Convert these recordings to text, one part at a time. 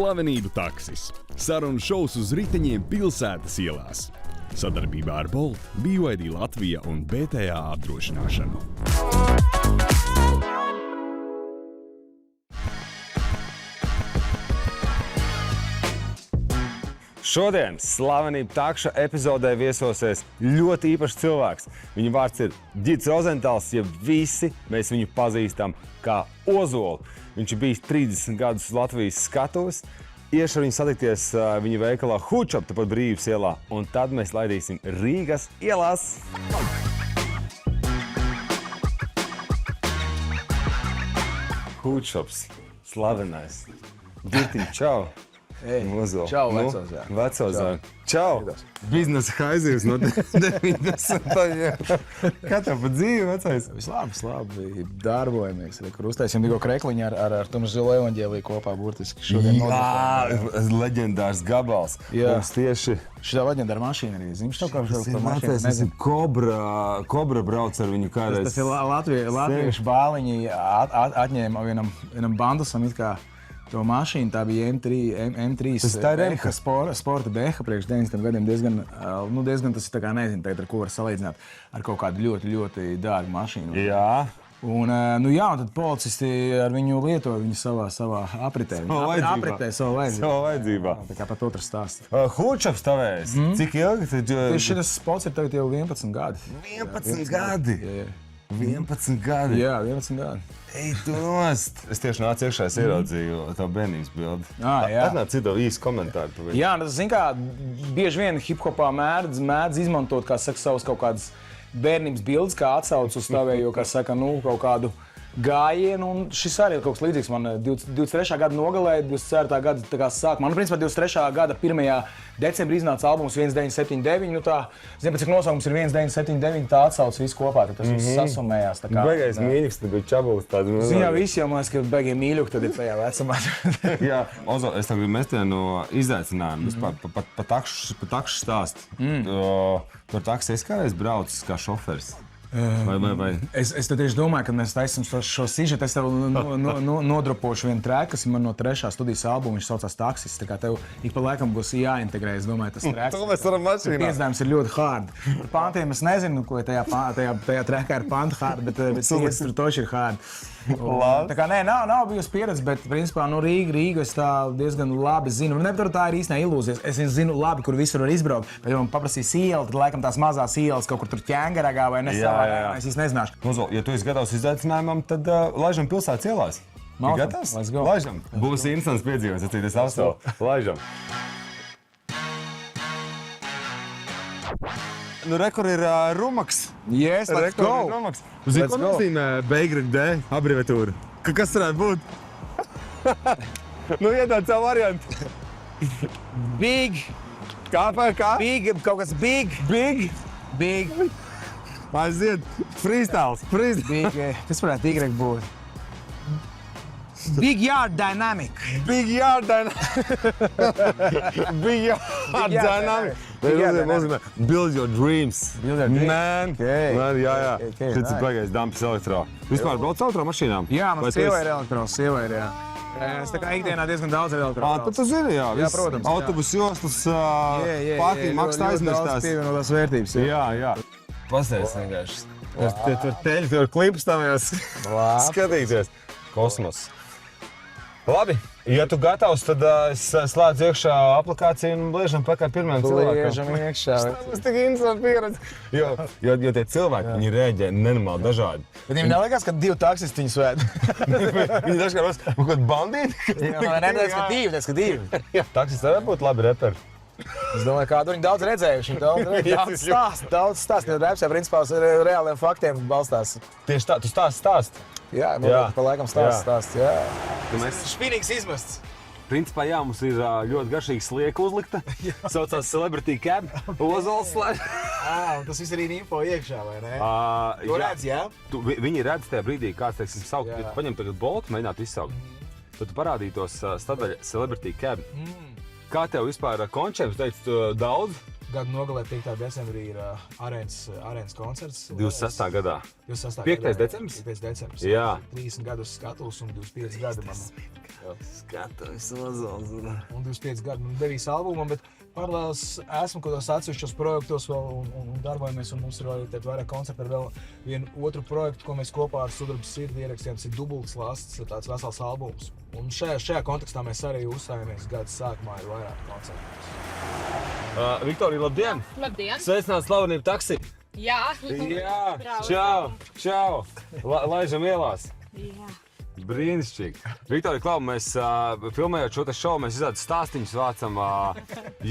Slavenību taksis. Sarunu šovs uz riteņiem pilsētas ielās. Sadarbībā ar Bolt, BYD Latvija un BTA apdrošināšanu. Šodien Slavenību takša epizodē viesosies ļoti īpašs cilvēks. Viņa vārds ir Ģits Rozentāls, ja visi mēs viņu pazīstam kā Ozolu. Viņš ir bijis 30 gadus Latvijas skatuves. Iešu ar viņu satikties viņa veikalā Hood Shop, tepat Brīvības ielā, un tad mēs laidīsim Rīgas ielās. Hood Shops, slavenais. Ģitiņ, čau! Ozolu. Čau, vecozēn. Vecozēn. Čau! Biznesa haizīvs no 90. Kā tev pa dzīvi, vecais? Vislabi, darbojamies. Kur uztaisījām tikko krekliņu ar Tomas Zilo evaņģēliju kopā burtiski šodien nodrukājām. Jā, leģendārs gabals. Jā. Mums tieši... Šitā leģendāra mašīna arī. Zini, šo kā šo mašīnu? Tas ir Kobra brauc ar viņu kādreiz. Tas ir latviešu bāliņi atņēma vienam bandusam it kā to mašīnu, tā bija M3 Beha, sporta Beha priekš 90 gadiem diezgan tas ir tā kā nezinu, tagad ar ko var salīdzināt ar kaut kādu ļoti, ļoti dārgu mašīnu. Jā. Un tad policisti ar viņu lietoja viņu savā apritē. Savu vajadzībā. Tā kā pat otrs stāsts. Hood Shops tavējs. Cik ilgi? Šis spots ir tagad jau 11 gadi. 11 gadi? Jā. 11 gadi? Jā, 11 gadi. Ej, tu nost! Es tieši nācu iekšā, es ieraudzīju tavu bērnības bildi. Jā. Atnāc citu īstu komentāru par viņu. Jā, tas, zin kā, bieži vien hip-hopā mēdz izmantot, kā saka, savus kaut kādas bērnības bildes, kā atsauc uz tavējo, kā saka, kaut kādu gājienu, un šis arī ir kaut kas līdzīgs. Man 23. gada nogalē, 24. gada tā kā sākumā. Principā 23. gada 1. decembrī iznāca albums 1979. Zini, pēc cik nosaukums ir 1979, tā atsauc visu kopā, tad tas viss sasumējās. Beigais mīļuks, tad bija čabuls tāds. Ziņā visi jau man liekas, ka beigiem mīļuki tad ir tajā vecumā. Jā, Ozo, es tagad mest no izaicinājumu, vispār pa takšu stāst. Par taksi es kādreiz braucu kā šoferis. Vai? Es tieši domāju, ka mēs taisam šo sižetu. Es tev nodropošu vienu trēku, kas ir man no 3. studijas albuma. Viņš saucās Taksis. Tā kā tev ik pa laikam būs jāintegrē, es domāju, tas trēks. To mēs varam mašīnā. Piesdājums ir ļoti hard. Par pantiem es nezinu, ko tajā trēkā ir panta hard, bet tur toši ir hard. Tā kā nav bijusi pieredze, bet principā Rīgu es tā diezgan labi zinu. Tur tā ir īstenā ilūzija. Es zinu labi, kur visur var izbraukt. Bet ja man paprasīs ielu, tad laikam tās mazās ielas kaut kur tur ķēngaragā vai nesavā. Es īsti nezināšu. Ozo, ja tu esi gatavs izaicinājumam, tad laižam pilsētas ielās. Ir gatavs? Let's go. Laižam. Būs instants piedzīvojums, atcīties apstāv. Laižam. Rekur ir Rumaks. Yes, let's go. Zini, ko nozīmē BYD abreviatūra? Kas varētu būt? Iedod savu variantu. Big. Kā? Big, kaut kas big. Big. Aiziet. Freestyles. Big, kas varētu Y būt? Big Yard Dynamic. Big Yard Dynamic. Nozīmē build your dreams. Man. Jā. Šis ir baigais dampis elektro. Vispār brauc elektro mašīnām? Jā, man sieva ir elektro, jā. Es tā kā ikdienā diezgan daudz ar elektro. Tad tu zini, jā. Jā, protams. Autobus jostas, pārtīm maksta aizmirstās. Ļoti pievienotās vērtības. Jā. Pastāvis vienkārši. Tur teļi, tur klips tavējās skatīties. Kosmos. Labi, ja tu gatavs, tad es slēdzu iekšā aplikāciju un bliežam pakaļ pirmajam cilvēkam. Bliežam iekšā. Tas tik interesanti pieredze. Jo tie cilvēki, viņi rēģē nenormāli dažādi. Bet viņiem neliekas, ka 2 taksisti viņus vēd. Viņi dažkārt kaut kādi bandīti. Nē, ka 2. Taksisti arī būtu labi reperi. Es domāju, kādu viņi daudz redzējuši. Daudz stāst. Jo reps jau principā uz reāliem faktiem balstās. Tieši tā, tu stāst. Jā, pa laikam stāst. Jā. Špinīgs izmests. Principā, jā, mums ir ļoti garšīga slieka uzlikta. Saucās Celebrity Cab. Ozols slēdz. Tas viss arī info iekšā, vai ne? Tu redz, jā? Viņi redz tajā brīdī, kāds, teiksim, saukt. Ja tu paņem tagad Bolt, mēģinātu izsaukt. Tad tu parādītos stadaļa Celebrity Cab. Kā tev vispār končēms teica daudz? gada nogalē 5. decembrī ir arēnas koncerts. 26. gadā. 26. 5. gadā, decembris? 5. decembris. Jā. 30 gadus skatus un 25 gadi man. Skatās Ozols. Un 25 gadi man devīs albumam, bet paralēlis esmu kādos atsevišķos projektos vēl un darbojamies, un mums ir arī vairāk koncerti ar vēl vienu otru projektu, ko mēs kopā ar Sudraba sirdi ierakstījām, tas ir Dubultas lasts, tāds vesels albums. Un šajā kontekstā mēs arī uzstājāmies gada sākumā ar vairāk koncertus. Viktorija, labdien! Labdien! Sveicināts slavenību taksi! Jā! Jā! Braucam. Čau! Laižam ielās! Jā. Brīnišķīgi! Viktorija, klau, mēs filmējot šo te šovu, mēs izrādām stāstiņus vācam.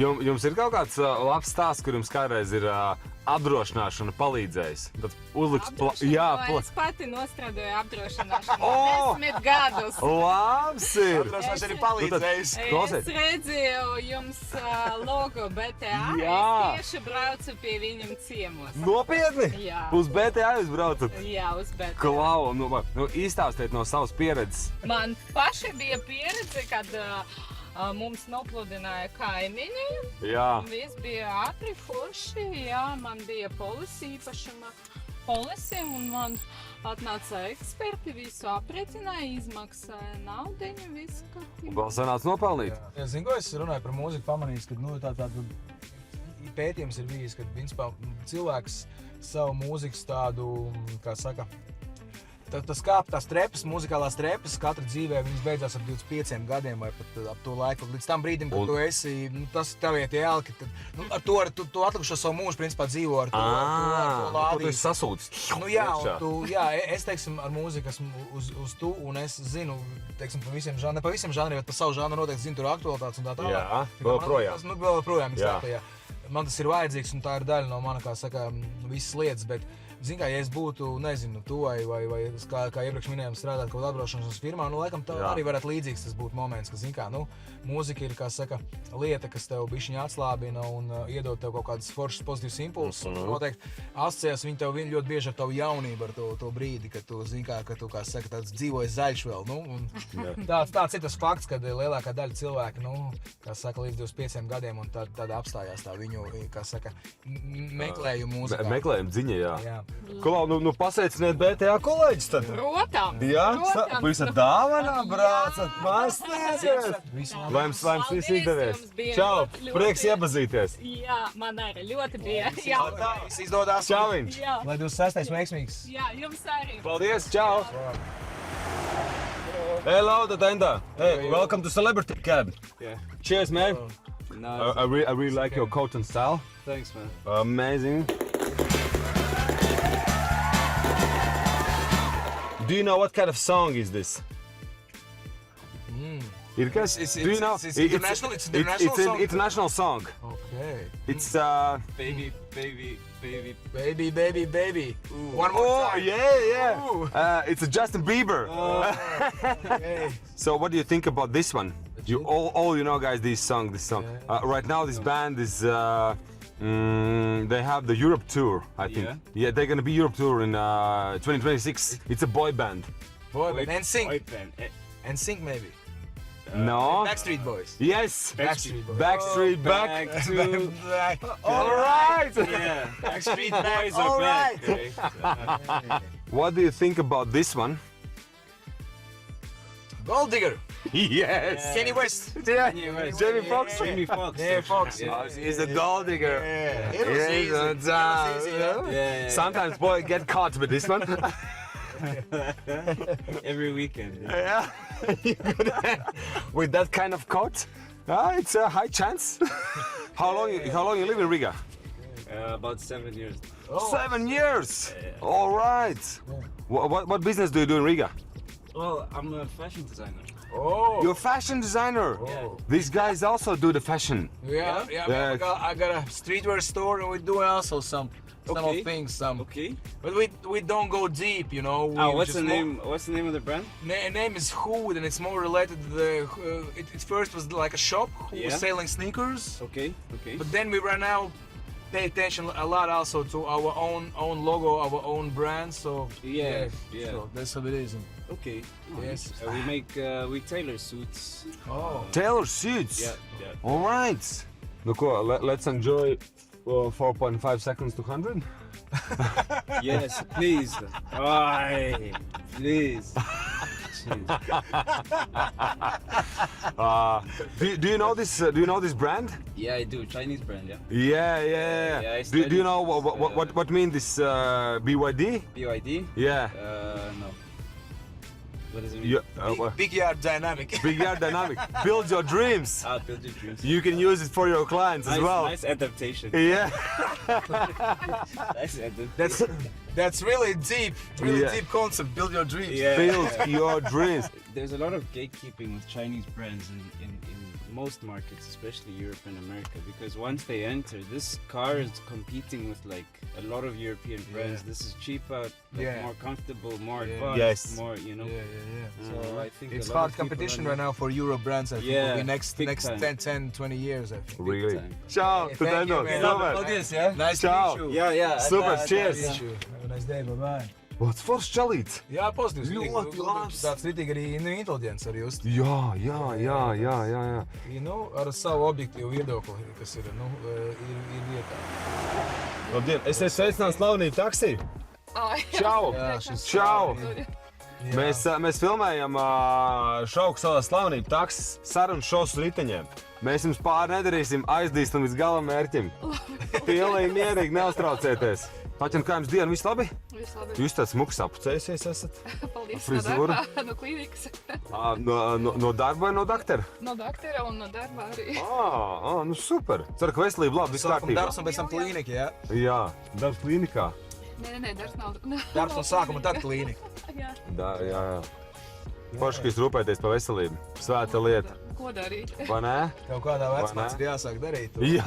Jums ir kaut kāds labs stāsts, kur jums kādreiz ir apdrošināšana palīdzējis? Tad uzliks Es pati nostrādāju apdrošināšanu 10 gadus. Labs ir! Apdrošināšana arī palīdzējis. Es redzēju jums logo BTA. Jā. Es tieši braucu pie viņam ciemos. Nopietni? Jā. Uz BTA jūs braucat? Jā, uz BTA. Klau, izstāstiet no savas pieredzes. Man pašai bija pieredze, kad mums nopludināja kaimiņi. Jā. Viss bija ātri, forši. Jā, man bija polisi īpašuma polisi, un man atnāca eksperti, visu aprēķināja, izmaksāja naudiņu, visu kārtībā. Vēl sanāca nopelnīt. Ja, zinu, ko es runāju par mūziku, pamanījis, ka tādu pētījums ir bijis, ka principā cilvēks savu mūzikas tādu, kā saka, tās trepas, muzikālās trepas, katra dzīvē viņas beidzās ap 25 gadiem vai pat ap to laiku. Līdz tam brīdim, kad tu esi, tas tavie tie elki, tad tu atlikušo savu mūžu principā dzīvo ar to lādīti. Tu esi sasūcis. Es teiksim ar mūziku esmu uz tu, un es zinu, teiksim, pa visiem žanriem, ne pa visiem žanriem, bet pa savu žanru noteikti zinu tur aktualitātes un tā tālāk. Jā, vēl projām. Vēl projām, man tas ir vajadzīgs, un tā ir daļa no mana, kā saka, visas lietas, bet zin kā, ja es būtu, nezinu, tu vai kā iepriekš minējām, strādāt kaut kādā apdrošināšanas firmā, laikam tā arī varētu līdzīgs tas būt moments, ka, zin kā, mūzika ir, kā saka, lieta, kas tev bišķiņ atslābina un iedod tev kaut kādas foršas pozitīvas impulsus. Noteikti asociējas viņi tev ļoti bieži ar tavu jaunību, ar to brīdi, kad tu, zin kā, saka, tāds dzīvojas zaļš vēl, tāds ir tas fakts, kad lielākā daļa cilvēki, kā saka, līdz 25 gadiem un tad apstājās tā viņu, kā saka, meklējumu mūzikā. Meklējumu dziņa, jā. Klau, pasveiciniet BTA kolēģis tad. Protams, Jā, protams. jūs ar dāvanā braucat, māsties. Lai jums viss izdevies. bija Čau, ļoti. prieks iepazīties. Jā, man arī ļoti bija. Jā, Viss izdodās. Čau viņš. jā, Lai 26. veiksmīgs. jā, jums arī. Paldies, čau. Hey, Lauda Tenda. Hey, welcome to Celebrity Cab. Yeah. Cheers, man. No, I really like your coat and style. thanks, man. Amazing. Do you know what kind of song is this? Do you know? It's international. It's an international It's an song. international song. Okay. It's Baby, baby, baby. Baby, baby, baby. One more oh time. yeah. Ooh. It's a Justin Bieber. Okay. So what do you think about this one? You all you know, guys, this song. Right now, this band is. They have the Europe tour, I think. Yeah, they're gonna be Europe tour in 2026. It's a boy band. Boy band. And sing. Boy band. And sing maybe. No. Backstreet Boys. Yes. Backstreet Boys. Backstreet back. Back to. All right. Yeah. Backstreet Boys All are right. back. Okay. What do you think about this one? Gold Digger. Yes. Kenny West. Yeah. West. Jamie Foxx. Jamie Foxx. Jamie Foxx. Yeah. He's a gold digger. Yeah. It was Yes, easy. It was easy, huh? Yeah. Sometimes boy get caught with this one. Every weekend. Yeah. With that kind of coat, it's a high chance. How long you live in Riga? About 7 years. 7 years. All right. What business do you do in Riga? Well, I'm a fashion designer. Oh. You're a fashion designer. Yeah. These guys also do the fashion. Yeah. Yeah. I got a streetwear store, and we do also some Okay. things. Okay. But we don't go deep, you know. What's the name? What's the name of the brand? Name is Hood, and it's more related to the. It first was like a shop who was Yeah. selling sneakers, Okay. Okay. but then we were now pay attention a lot also to our own logo, our own brand. So Yeah. So that's what it is. Okay. Yes. We tailor suits. Oh. Tailor suits. Yeah. Yeah. All right. Let's enjoy 4.5 seconds to 100. Yes, please. Aye, please. Jeez. Do you know this? Do you know this brand? Yeah, I do. Chinese brand, yeah. Yeah. Yeah, I Do you studied, know what mean this BYD? BYD? Yeah. No. What does it mean? Yeah. Big Yard Dynamic. Big Yard Dynamic. Build your dreams. Build your dreams. You can use it for your clients as well. Nice adaptation. Yeah. Nice adaptation. That's really deep Yeah. deep concept. Build your dreams. Yeah. Build your dreams. There's a lot of gatekeeping with Chinese brands in most markets, especially Europe and America, because once they enter, this car is competing with like a lot of European brands. This is cheaper, like, Yeah. more comfortable, more Yeah. advanced, Yes. more, you know. So I think It's a lot hard of people competition are right now for Euro brands. I think Yeah, will be next big time. 10, 20 years. I think. Really. time. Ciao. Hey, thank you, man. Super. Paldies, yeah? Nice Ciao. to meet you. Yeah. Super, cheers. Nice to meet you. Have a nice day. Bye bye. What's foršs čalīts? Jā, pozitīvs. Ļoti labs. Tāds ritīgi arī inteliģents arī just. Jā. Nu, ar savu objektīvu viedokli, kas ir, nu, ir vietā. Labdien, es esmu sveicināts slavenību taksī. Čau. Jā, šis Čau. Jā. Mēs filmējam šovu savā slavenību taksis sarunu šovs uz riteņiem. Mēs jums pāri nedarīsim, aizdīstam līdz galam mērķim. Pilnīgi mierīgi, neuztraucieties. Paķin, kā jums diena, viss labi? Viss labi. Jūs tāds smuks apcēsies esat? Paldies. Frizūra? No darba, no klīnikas. No darba vai no daktara? No doktora un no darba arī. Nu super. Ceru, ka veselība labi, viss Sākuma kārtībā. darbs un pēc tam klīnika, jā? Jā, darbs klīnikā. Nē, darbs nav. Darbs no sākuma, tad klīnika. Jā. Jā. Forši, ka jūs rūpēties par veselību. Svēta lieta, Ko darīt? vai ne? Tev kādā Vai vecumā ne? ir jāsāk darīt. Jā.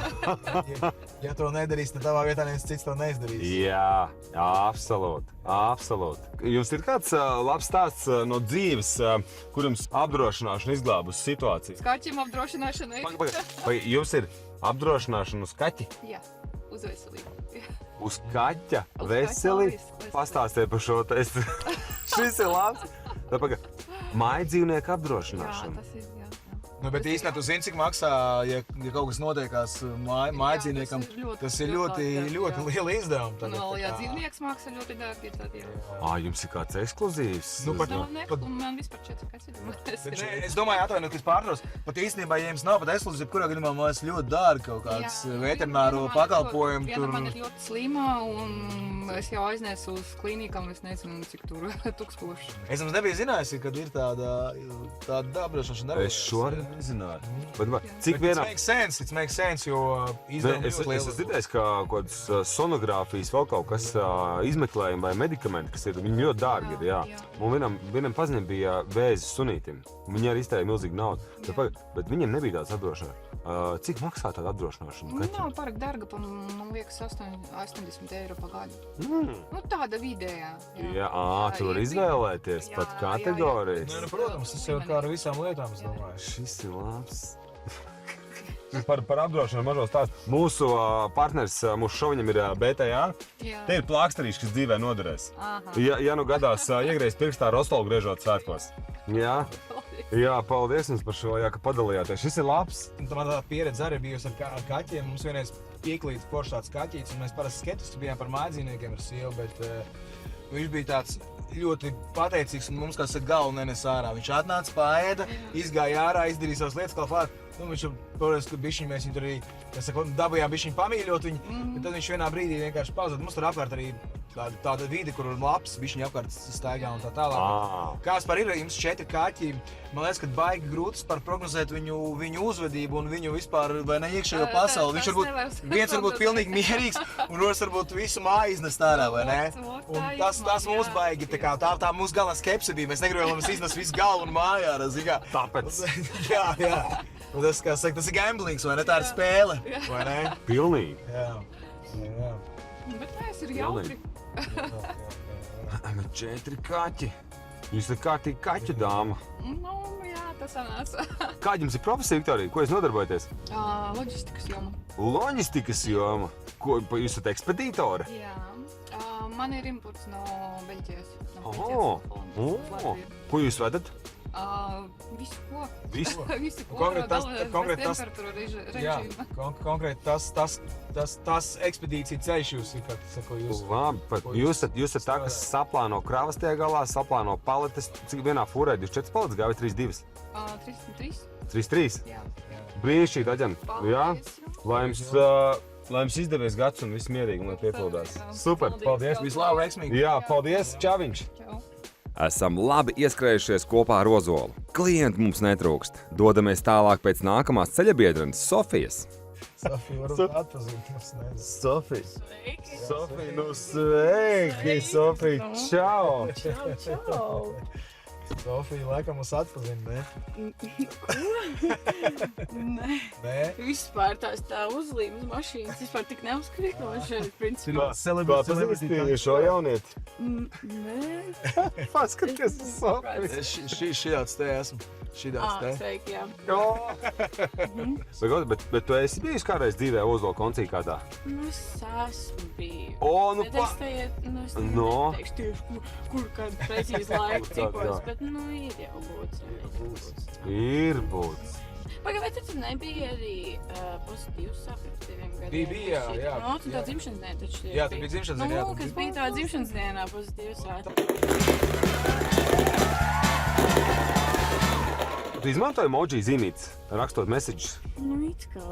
Ja to nedarīs, tad tavā vietā neviens cits to neizdarīs. Jā, absolūti. Jums ir kāds labs stāsts no dzīves, kur jums apdrošināšana izglābusi situāciju? Kaķim apdrošināšanai. Vai jums ir apdrošināšana uz kaķi? Jā, uz veselību. Jā. Uz kaķa Uz veselību? kaķa Pastāstiet par šo testu. Šis ir labs. Māja dzīvnieku Jā, apdrošināšana. tas ir, jā. Nu, bet īstenībā tu zini, cik maksā, ja kaut kas notiekās mājdzīvniekam, tas ir ļoti liela izdevuma. Un vēl, ja dzīvnieks maksā ļoti dārgi, tad jā. Jums ir kāds ekskluzīvs? Nu, pat- Un man vispār 4 kaķi. Es domāju, atvainojiet, ka es pārtraucu. Pat īstenībā, ja jums nav pat ekskluzīva, kurā gadījumā mums ļoti dārgi kaut kāds veterināro pakalpojumu. Viena man ir ļoti slima, un es jau aiznesu uz klīnikām, es nezinu, cik tur 1000. Es jums nebiju zinājusi, kad ir tāda apdrošināšana. Es šo arī nezināju. Bet cik It vienā... makes sense, jo izdevumi Es ļoti lieli. esmu dzirdējis, ka kaut kādas sonogrāfijas vēl kaut kas izmeklējumi vai medikamenti, kas ir viņi ļoti dārgi. Ir, jā. Jā. Un vienam paziņam bija vēzis sunītim. Viņi arī iztēja milzīgu naudu. Bet viņiem nebija tāds apdrošināšana. Cik maksā tāda apdrošināšana? Nu, nav pārāk dārga, man liekas 80 eiro pa gadu. Nu, tāda vidējā. Jā, tur var izvēlēties pat kategorijas. Nu, protams, tas jau kā ar visām lietām, es domāju. Šis ir labs. Par apdrošināšanu mazo stāstu. Mūsu partners mūsu šoviņam ir BTA. Jā. Te ir plāksterīši, kas dzīvē noderēs. Aha. Ja nu gadās iegriezt pirkstā rostolu griežot svētkos. Jā, paldies jums par šo, ka padalījāties. Šis ir labs. Man tā pieredze arī bijusi ar kaķiem. Mums vienreiz pieklīdz foršs tāds kaķītis, un mēs parasti sketiski bijām par mājdzīvniekiem ar sievu, bet viņš bija tāds ļoti pateicīgs un mums, kā saka, galvu nenes ārā. Viņš atnāca, paēda, izgāja ārā, izdarīja savas lietas, kā klāt. Nu, viņš jau, protams, ka bišķiņ mēs viņu tur arī, kā saka, dabījām bišķiņ pamīļot viņu, bet tad viņš vienā brīdī vienkārši pazuda. Mums tur apkārt arī tāda vide, kur ir labs, bišķiņ apkārt staigā un tā tālāk. Kāds par ir, jums 4 kaķi, man liekas, ka baigi grūti par prognozēt viņu uzvedību un viņu vispār, vai ne, iekšējo pasauli. Viņš viens varbūt pilnīgi mierīgs, un otrs varbūt visu māju iznest ārā, vai ne? Un tas mūs baigi, tā mūsu galvenā skepse bija, mēs negribējām, lai mēs iznest visu galvu un māju ārā, zikā. Tāpēc. Jā. Un tas, kā saka, tas ir gamblings, vai ne? Tā ir spēle, vai ne? Pilnīgi. Jā. Bet tas ir jautri. 4 kaķi. Jūs esat kārtīgi kaķu dāma. Nu, jā, tas sanāca. Kāda jums ir profesija, Viktorija? Ko jūs nodarbojaties? Loģistikas joma. Loģistikas joma. Ko, jūs esat ekspedītori? Jā. Man ir imports no Beļģijas. Ko jūs vedat? Visu ko. Visu? Visu ko. Konkrēti tas- temperatūra Jā, režīma. konkrēti tas ekspedīcija ceļš jūs ir, kā sako, jūs. Labi, bet jūs esat tā, kas saplāno kravas tie galā, saplāno paletes. Cik vienā fūrē 24 paletes gāja vai 32? 33. 33? Jā. Brīnišķīgi, Aģen. Jā. Paldies. Lai jums izdevies gads un viss mierīgi, lai piepildās. Paldies. Super, paldies. Vislabāk, veiksmīgi. Jā, paldies, Čaviņš. Čau. Esam labi ieskrējušies kopā ar Ozolu. Klienti mums netrūkst. Dodamies tālāk pēc nākamās ceļabiedrenes Sofijas. Sofija, varat atpazīt, es nezinu. Sofija. Sveiki. Sofija, nu sveiki, Sofija. Čau. Čau. Sofija, laikam mums atpazīt, ne? Nē. Nē? Vispār tā uzlīmes mašīnas vispār tik neuzkrīt, ka man šeit principā. Kā pazīstīja šo jaunieti? Nē. Paskaties uz Sofiju. Šitāds te esmu. Šitāds te. Sveiki, jā. Bet tu esi bijis kādreiz dzīvē Ozola koncī kādā? Nu, es esmu bijusi. O, nu Bet pa... es tagad, No. neteikšu tieši, kur kādu precīzi laiku Jā. cikos, bet, ir jau būts. Ir būts. Pagaid, vai tu nebija arī pozitīvs sapnis diviem gadiem? Bija, jā. No, tu tā dzimšanas dienā taču bija. Jā, tu biji dzimšanas dienā, jā, Nu, tu kas biji. bija tā dzimšanas dienā pozitīvs sapnis. Tu izmantoji emoji zīmītes, rakstot messages. Nu, it kā.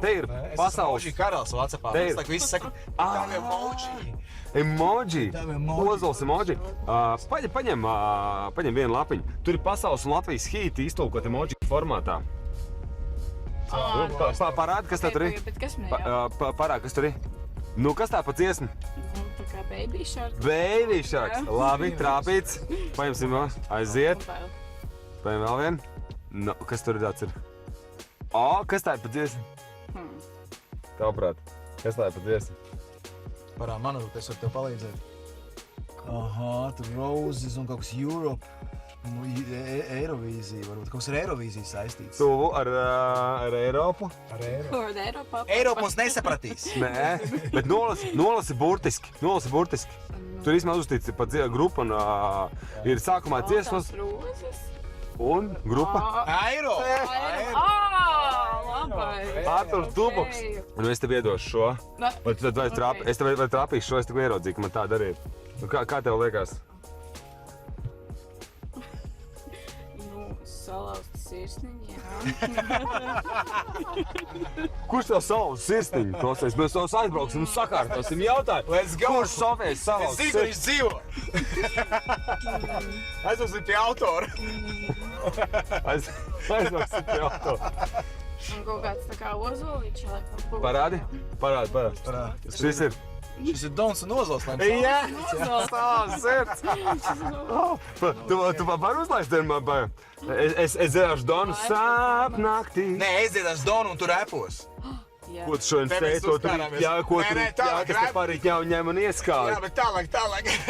Te ir pasaules Emoji karalis Whatsappā. Te ir. Es laiku visi saka, tā ir emoji. emoji. Tā ir emoji. Ozols emoji. Paņem vienu lapiņu. Tur ir pasaules un Latvijas hīti iztulkot emoji formātā. Parādi, kas tā tur ir. Bet kas man jau? Parādi, kas tur ir. Nu, kas tā pa dziesmu? Nu, tā kā baby shark. Baby sharks. Labi, trāpīts. Paņemsim, aiziet. Paņem vēl vienu. Nu, kas tur tāds ir? O, kas tā ir pa dziesmu? Tavuprāt, kas tā ir pa dziesmu? Parā, man varbūt es varu tev palīdzēt. Aha, tur Roses un kaut kas Europe. Eirovīzija, varbūt kaut kas ar Eirovīziju saistīts. Tuvu ar Eiropu? Ar Eiropu. Kur Eiropā? Eiropa mums nesapratīs. Nē, bet nolasi burtiski. Tur īstenībā uzstīts pa grupu un ir sākumā dziesmas Rozes. un grupa. Eiropa! Labai. Arturs Duboks. Un es tev iedošu šo. Vai tu tad es tev trāpīšu šo, es tev ieraudzīju, ka man tā darīja. Nu, kā tev liekas? Nu, salauzti sirsniņi, jā. Kurš tev salauz sirsniņu? Klausies, mēs tos aizbrauksim un sakārtosim jautājumu. Let's go! Kurš Sofijas salauz Es zinu, ka viņš dzīvo! Aizdosim pie autora. Aizbrauksim pie autora. Un kaut kāds tā kā ozolīčs, laikam. būs. Parādi. Šis ir. Šis ir Dons un Ozols. Jā, Ozols. savs sirds. Tu vari uzlaist vienmēr. Es dzēšu Donu sāpnaktī. Nē, es dziedāšu Donu un tu repos. Jā. Ko tu šodien Te mēs teici, to tur uzkārāmies. jā, ko Nē, tur nē, tālāk, kas te grib. parīt jau ņem un ieskāja. Jā, bet tālāk.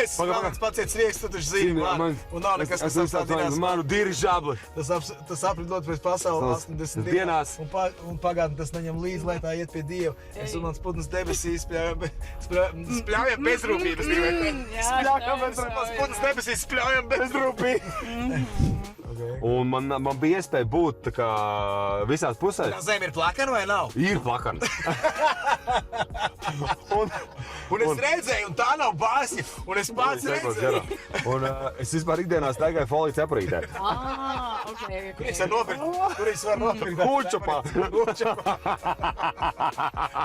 Es Pagaid, vēl viens paciets rieks, tu taču zini man. Un nav nekas, kas apstādinās manu dirižabli. Tas apridot pēc pasaules 80 dienās. Un pagātni tas neņem līdzi, lai tā iet pie Dieva. Es un mans putns debesīs spļaujam bezrūpības. Jā, Spļaujam tā ir mans putns debesīs spļaujam bezrūpības. Un man bija iespēja būt tā kā visās pusēs. Tā zeme ir plakana vai nav? Ir plakana. Un es redzēju, un tā nav bāzi. Un es pats redzēju. Un es vispār ikdienā staigāju foliju cepurītē. Okay. Es varu nopirkt. Tur es varu nopirkt. Kūčupā.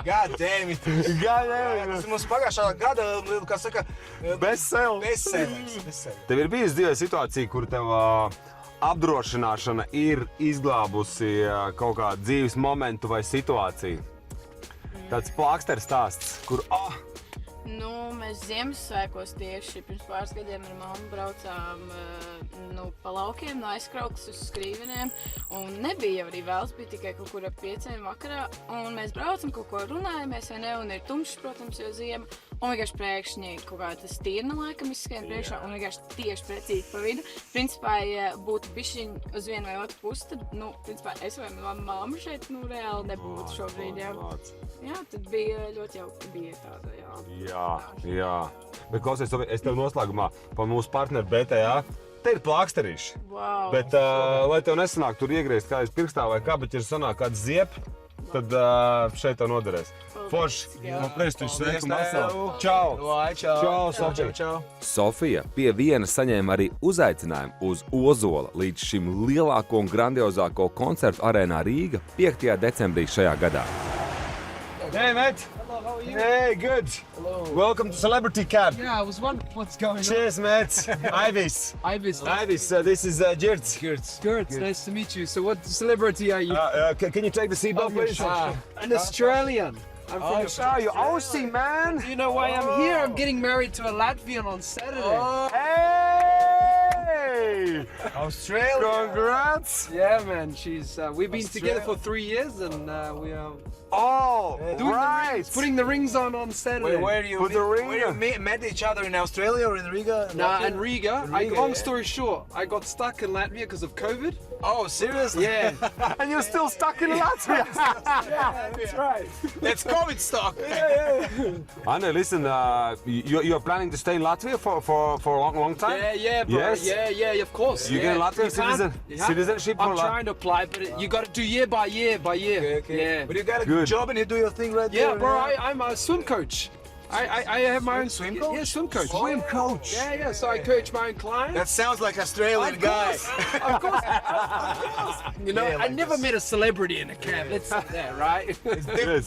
God damn it. Tas mums pagājušā gada, kā saka, Bestsells. bestsells. Tev ir bijusi dzīvē situācija, kur tev apdrošināšana ir izglābusi kaut kādu dzīves momentu vai situāciju? Tāds plāksters stāsts, kur Nu, mēs Ziemassvētkos tieši pirms pāris gadiem ar mammu braucām pa laukiem no aizkrauklas uz Skrīveniem. Un nebija jau arī vēls, bija tikai kaut kur ap 5 vakarā. Un mēs braucam, kaut ko runājamies, vai ne? Un ir tumšs, protams, jo ziema. Un vienkārši pēkšņi kaut kā tas tirna laikam izskrien priekšā un vienkārši tieši precīzi pa vidu. Principā, ja būtu bišķiņ uz vienu vai otru pusi, tad, principā, es vai mamma šeit, reāli nebūtu šobrīd, jā. Jā, tad bija ļoti jauki, bija tāda, jā. Jā. Bet klausies, es tev noslēgumā par mūsu partneri BTA te ir plāksterīši. Wow. Bet, lai tev nesanāk tur iegriezt kājas pirkstā vai kā, bet ja sanāk kāds ziep, tad šeit tev noderēs. Forši. Man prestiži sveiku, Marcel. Čau. Čau, Sofija. Sofija pie viena saņēma arī uzaicinājumu uz Ozola līdz šim lielāko un grandiozāko koncertu arēnā Rīga 5. decembrī šajā gadā. Hey, mate. Hello, how are you? Hey, good. Hello. Welcome to Celebrity Cab. Yeah, I was wondering what's going Cheers, mate. Ivis. on. Ivis. This is Geertz. Gert, nice to meet you. So what celebrity are you? Can you take the seatbelt, please? An Australian. I'm from Oh, you're Aussie, man. Do you know why I'm here? I'm getting married to a Latvian on Saturday. Hey! Australia. Congrats! Yeah, man. She's. We've been together for 3 years, and we are Oh, doing right. the rings, putting the rings on Saturday. Where do you Put the ring met each other in Australia or in Riga? Nah, in Riga. Long yeah. story short, I got stuck in Latvia because of COVID. Oh, seriously? Yeah. And you're still stuck in Latvia. That's right. That's COVID stock. Anna, listen, you're planning to stay in Latvia for a long time? Yeah, bro. Yes? Yeah, of course. You get a Latvian citizenship I'm for trying to apply, but you got to do year by year. Okay. Yeah. But you got a Good. good job and you do your thing right Yeah, there. bro. I'm a swim coach. I have my own Swim coach? Yeah, swim coach. Swim coach. Yeah. So I coach my own clients. That sounds like Australian Of guy. course, of course. You know, Yeah, I like never this. met a celebrity in a cab. Let's say that, right?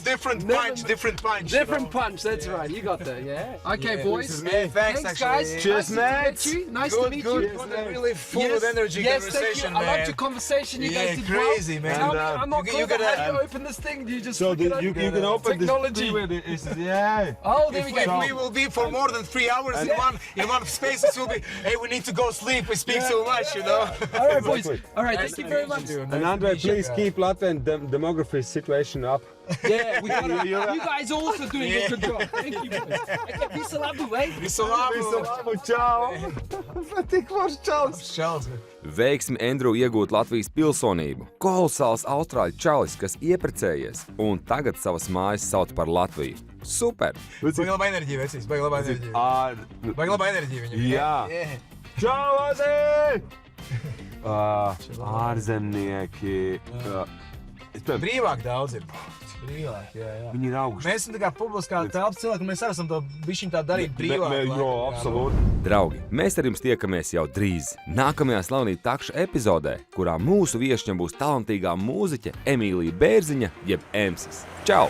Different Never punch, met- different punch. Different punch. That's right. You got that. Yeah. Okay, Yeah. boys. Hey, thanks, guys. actually. Cheers, nice mate. to meet you. Nice to Good, meet good. you. Good and really full of energy yes, conversation, thank you. I liked man. your conversation. You Yeah, guys did crazy, well. man. Tell me, And, I'm not you clever. gotta- How do you open this thing? Do you just So flick it you open? can open Technology. this. Yeah. Oh, there we If go. we will be for more than 3 hours in one space, it will be, hey, we need to go sleep. We speak so much, you know. All right, boys. Exactly. All right, thank you very much. And Andre, please keep Latvian demography situation up. Yeah, we got it. You guys are also doing a good job. Thank you, boys. Okay, peace a lot, eh? Čau! Tik forši čalis! Veiksmi Andrew iegūt Latvijas pilsonību. Kolosāls austrāļu čalis, kas ieprecējies un tagad savas mājas sauc par Latviju. Super! Baigi labā enerģija, vecīs. Baigi labā enerģija. Baigi labā enerģija viņam. Jā. Čau, Azī! Ārzemnieki. Brīvāk daudz ir. Brīvāk, jā. Viņi ir augsti. Mēs esam tā kā publiskā telpas cilvēki, un mēs arī esam to bišķiņ tā darīt brīvāk. Absolūti. Draugi, mēs ar jums tiekamies jau drīz. Nākamajā Slavenību takša epizodē, kurā mūsu viešņa būs talantīgā mūziķe Emīlija Bērziņa, jeb Emsis. Čau!